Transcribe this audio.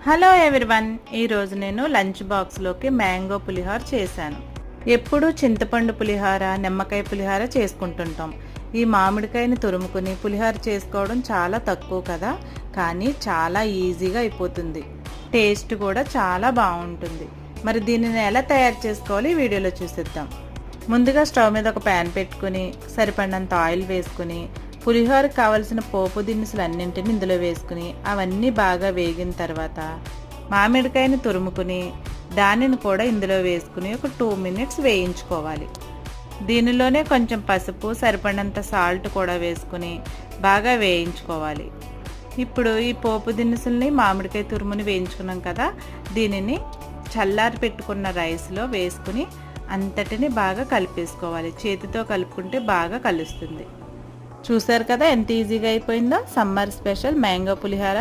Hello everyone, ఈరోజు నేను lunch బాక్స్లోకి మ్యాంగో పులిహోర చేశాను. ఎప్పుడూ చింతపండు పులిహోర, నిమ్మకాయ పులిహోర చేసుకుంటుంటాం. ఈ మామిడికాయని తురుముకుని పులిహోర చేసుకోవడం చాలా తక్కువ కదా, కానీ చాలా ఈజీగా అయిపోతుంది. టేస్ట్ కూడా చాలా బాగుంటుంది. మరి దీనిని ఎలా తయారు చేసుకోవాలి వీడియోలో చూసేద్దాం. ముందుగా స్టవ్ మీద ఒక ప్యాన్ పెట్టుకుని సరిపడినంత ఆయిల్ వేసుకుని పులిహోరకు కావలసిన పోపు దినుసులు అన్నింటిని ఇందులో వేసుకుని అవన్నీ బాగా వేగిన తర్వాత మామిడికాయని తురుముకుని దానిని కూడా ఇందులో వేసుకుని ఒక 2 మినిట్స్ వేయించుకోవాలి. దీనిలోనే కొంచెం పసుపు, సరిపడినంత సాల్ట్ కూడా వేసుకుని బాగా వేయించుకోవాలి. ఇప్పుడు ఈ పోపు దినుసుల్ని మామిడికాయ తురుముని వేయించుకున్నాం కదా, దీనిని చల్లారి పెట్టుకున్న రైస్లో వేసుకుని అంతటిని బాగా కలిపేసుకోవాలి. చేతితో కలుపుకుంటే బాగా కలుస్తుంది. చూసారు కదా ఎంత ఈజీగా అయిపోయిందో సమ్మర్ స్పెషల్ మ్యాంగో పులిహోర.